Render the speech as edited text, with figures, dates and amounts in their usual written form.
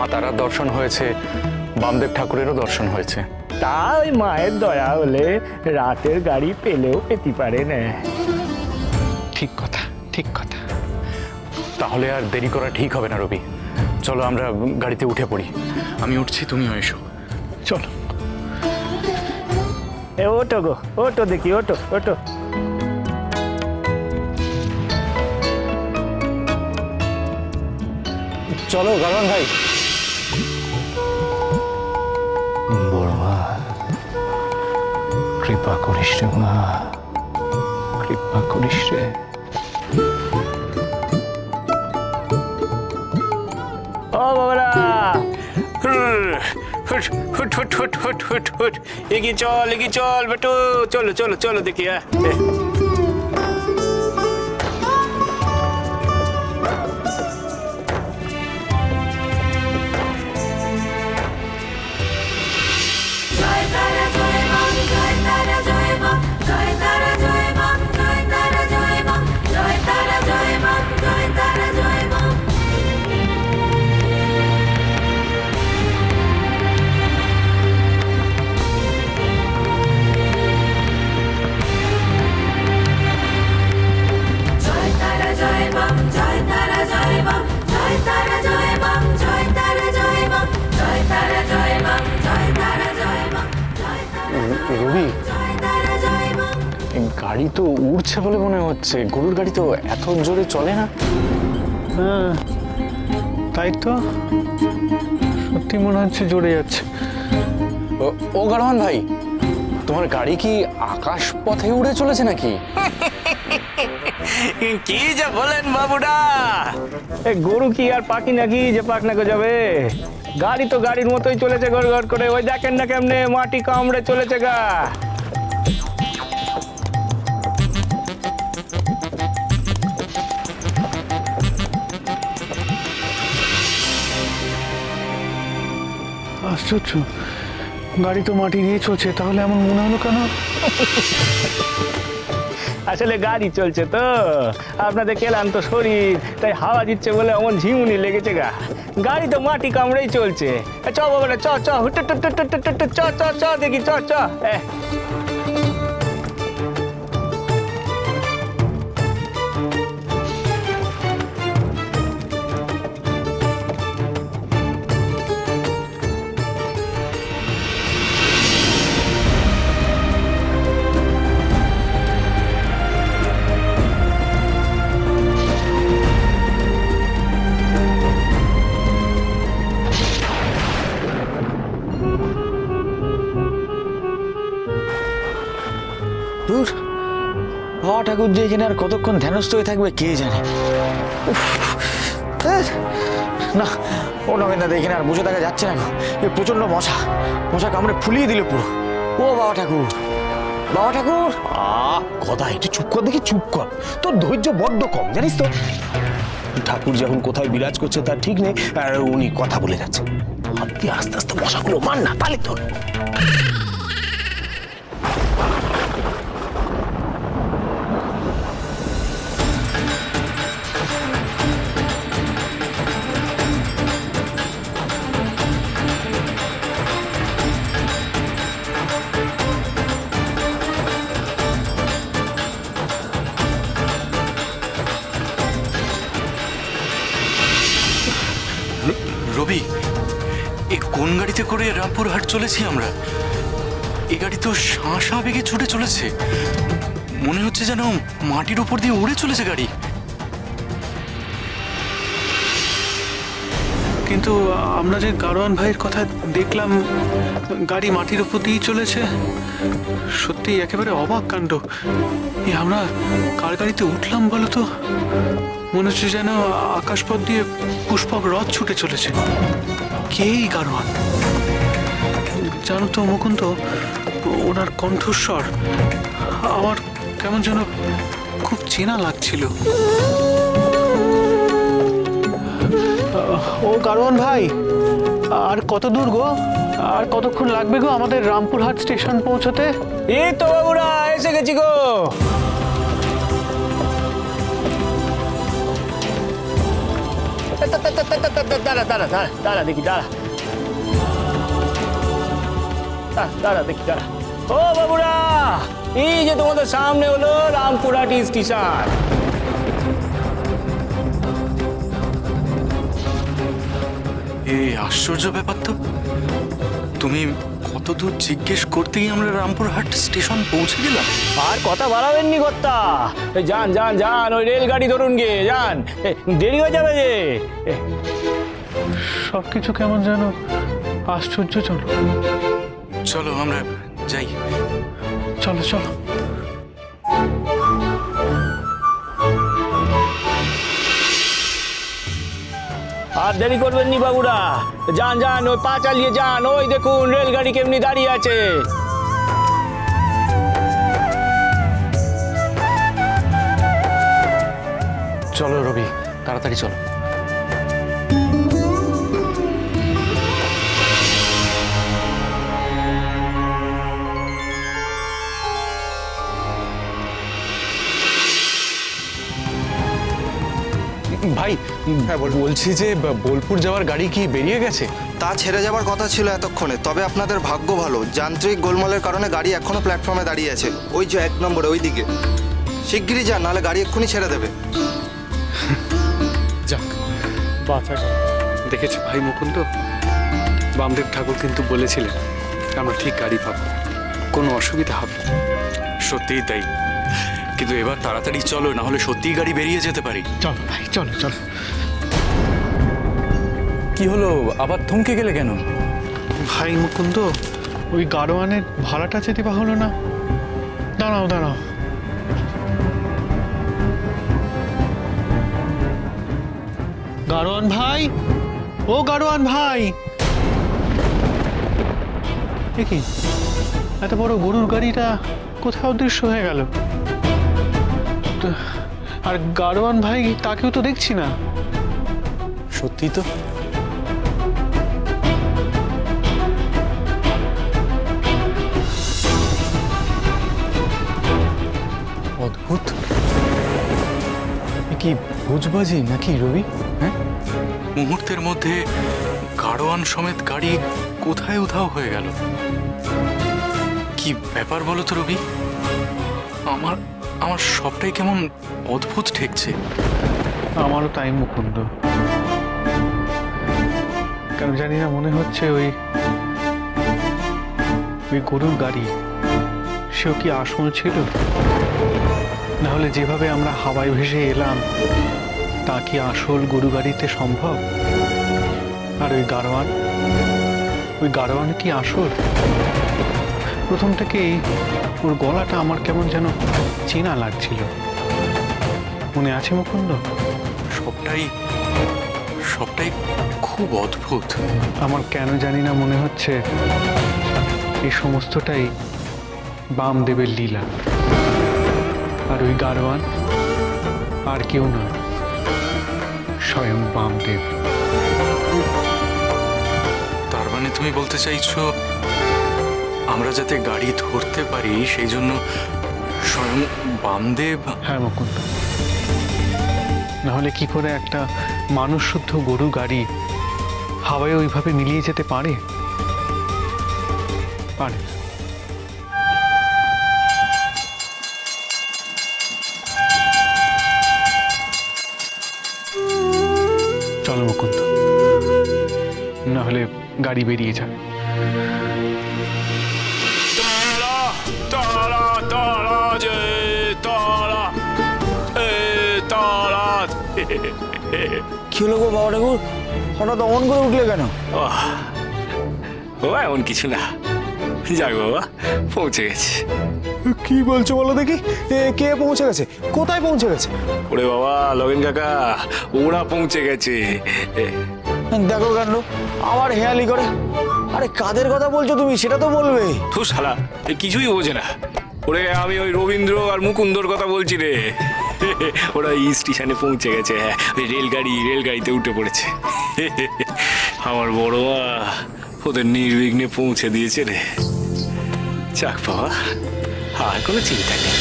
মা তারার দর্শন হয়েছে, বামদেব ঠাকুরেরও দর্শন হয়েছে। তা ওই মায়ের দয়া হলে রাতের গাড়ি পেলেও পেতে পারে না। ঠিক কথা, ঠিক কথা। তাহলে আর দেরি করা ঠিক হবে না রবি, চলো আমরা গাড়িতে উঠে পড়ি। আমি উঠছি, তুমিও এসো। চলো। এ ওটো গো, ওটো দেখি, ওটো ওটো। চলো গারওয়ান ভাই। বড়মা, কৃপা করিস রে মা, কৃপা করিস রে। ও বাবারা, হুট হুট হুট হুট হুট হুট হুট, এগিয়ে চল বেটু, চলো চলো চলো দেখি। রবি, গাড়ি তো উড়ছে বলে মনে হচ্ছে। গরুর গাড়ি তো এত জোরে চলে না। হ্যাঁ, তাই তো, সত্যি মনে হচ্ছে জোরে যাচ্ছে। ও গারওয়ান ভাই, তোমার গাড়ি কি আকাশ পথে উড়ে চলেছে নাকি? কি যে বলেন বাবুডা, গরু কি আর পাখি নাকি যে পাখনা কো যাবে? গাড়ি তো গাড়ির মতোই চলেছে গড় গড় করে। ওই দেখেন না কেমনে মাটি কামড়ে চলেছে গা। আশ্চর্য, গাড়ি তো মাটি দিয়ে চলছে, তাহলে এমন মনে হলো কেন? আসলে গাড়ি চলছে তো, আপনাদের ক্লান্ত শরীর তাই হাওয়া দিচ্ছে বলে এমন ঝিমুনি লেগেছে গা। গাড়ি তো মাটি কামড়েই চলছে। চ বাবা, চ চ হুট চ চ চ দেখি, চ চ। দূর, বাবা ঠাকুর যে এখানে আর কতক্ষণ ধ্যানস্থ হয়ে থাকবে কে জানে। উফ, না, ও নগেনদা, এখানে আর বসে থাকা যাচ্ছে না। এ প্রচন্ড মশা কামড়ে ফুলিয়ে দিল পুরো। ও বাবা ঠাকুর, বাবা ঠাকুর। কথা একটু চুপ কর দেখি, চুপ কর, তোর ধৈর্য বড্ড কম জানিস তো। ঠাকুর যখন কোথায় বিরাজ করছে তার ঠিক নেই, আর উনি কথা বলে যাচ্ছে। তুই আস্তে আস্তে মশাগুলো মান না, তাহলে তোর। রবি, এই কোন গাড়িতে করে রামপুরহাট চলেছি আমরা? এই গাড়ি তো শাঁ বেগে ছুটে চলেছে, মনে হচ্ছে যেন মাটির উপর দিয়ে উড়ে চলেছে গাড়ি। কিন্তু আমরা যে গারোয়ান ভাইয়ের কথা দেখলাম, গাড়ি মাটির উপর দিয়েই চলেছে, সত্যি একেবারে অবাক কাণ্ড। আমরা কার গাড়িতে উঠলাম বলো তো? মনে হচ্ছে যেন আকাশপথ দিয়ে পুষ্পক রথ ছুটে চলেছে। কে এই গারোয়ান? জানো তো মুকুন্দ, ওনার কণ্ঠস্বর আমার কেমন যেন খুব চেনা লাগছিল। ও গারোয়ান ভাই, আর কত দূর গো? আর কতক্ষণ লাগবে গো আমাদের রামপুরহাট স্টেশন পৌঁছতে? এই তো বাবুরা, এসে গেছি গো। দাঁড়া দাঁড়া দাঁড়া দাঁড়া দেখি দাঁড়া দাঁড়া দেখি দাঁড়া। ও বাবুরা, এই যে তোমাদের সামনে হলো রামপুরহাটি স্টেশন। এই আশ্চর্য ব্যাপার তো, তুমি কত দূর জিজ্ঞেস করতেই আমরা রামপুরহাট স্টেশন পৌঁছে গেলাম। আর কথা বাড়াবেননি কর্তা, যান যান যান, ওই রেলগাড়ি ধরুন গিয়ে যান, দেরি হয়ে যাবে যে। সব কিছু কেমন যেন আশ্চর্যজনক। চলো আমরা যাই। চলো চলো। আর দেরি করবেন নি বাবুরা, যান যান, ওই পা চালিয়ে যান, ওই দেখুন রেলগাড়ি কেমনি দাঁড়িয়ে আছে। চলো রবি, তাড়াতাড়ি চলো। ভাই বলছি যে বোলপুর যাওয়ার গাড়ি কি বেরিয়ে গেছে? তা ছেড়ে যাবার কথা ছিল এতক্ষণে, তবে আপনাদের ভাগ্য ভালো, যান্ত্রিক গোলমালের কারণে গাড়ি এখনো প্ল্যাটফর্মে দাঁড়িয়ে আছে। ওই যে 1 নম্বরে ওই দিকে, শিগগিরই যান, নাহলে গাড়ি এক্ষুনি ছেড়ে দেবে। যাক, দেখেছি ভাই মুকুন্দ, বামদেব ঠাকুর কিন্তু বলেছিলেন আমরা ঠিক গাড়ি পাবো, কোনো অসুবিধা হবে না। সত্যিই তাই, কিন্তু এবার তাড়াতাড়ি চলো, না হলে সত্যিই গাড়ি বেরিয়ে যেতে পারি। চলো ভাই, চলো চলো। কি হলো, আবার থমকে গেলে কেন? ভাই মুকুন্দ, ওই গাড়োয়ানের ভাড়াটা যেতে বা হলো না। দাঁড়াও দাঁড়াও, গাড়োয়ান ভাই, ও গাড়োয়ান ভাই। দেখি এত বড় গরুর গাড়িটা কোথায় অদৃশ্য হয়ে গেল? আর গাড়োয়ান ভাই তাকেও তো দেখছি না। সত্যি তো, অদ্ভুত। এ কি ভুজবাজি নাকি রবি? হ্যাঁ, মুহূর্তের মধ্যে গাড়োয়ান সমেত গাড়ি কোথায় উধাও হয়ে গেল। কি ব্যাপার বলো তো রবি, আমার আমার সবটাই কেমন অদ্ভুত ঠেকছে। আমারও তাই মুকুন্দ, কেন জানি না মনে হচ্ছে ওই গরুর গাড়ি সেও কি আসল ছিল, না হলে যেভাবে আমরা হাওয়ায় ভেসে এলাম তা কি আসল গরু গাড়িতে সম্ভব? আর ওই গাড়োয়ান কি আসল? প্রথম থেকেই ওর গলাটা আমার কেমন যেন চেনা লাগছিল, মনে আছে মুকুন্দ? সবটাই সবটাই খুব অদ্ভুত। আমার কেন জানি না মনে হচ্ছে এই সমস্তটাই বামদেবের লীলা। আর ওই গাড়োয়ান আর কেউ নয়, স্বয়ং বামদেব। তার মানে তুমি বলতে চাইছো আমরা যাতে গাড়ি ধরতে পারি সেই জন্য স্বয়ং বামদেব? হ্যাঁ মুকুন্দ, নাহলে কি করে একটা মানুষ শুদ্ধ গরু গাড়ি হাওয়ায় ওইভাবে মিলিয়ে যেতে পারে? পারে। চলো মুকুন্দ, না হলে গাড়ি বেরিয়ে যাবে। কি হলো গো বাবা ঠাকুর, হঠাৎ অমন করে উঠলে কেন? ও এমন কিছু না, যাক বাবা, পৌঁছে গেছে। কি বলছো বলো দেখি, কে পৌঁছে গেছে? কোথায় পৌঁছে গেছে? ওরে বাবা লগেন কাকা, ওরা পৌঁছে গেছে। দেখো কাণ্ড, আমার হেয়ালি করে। আরে কাদের কথা বলছো তুমি, সেটা তো বলবে। তো শালা এ কিছুই বোঝে না। ওরে আমি ওই রবীন্দ্র আর মুকুন্দর কথা বলছি রে। ওরা এই স্টেশনে পৌঁছে গেছে, হ্যাঁ, ওই রেলগাড়িতে উঠে পড়েছে। আমার বড় মা ওদের নির্বিঘ্নে পৌঁছে দিয়েছে রে। যাক বাবা, আর কোনো চিন্তা নেই।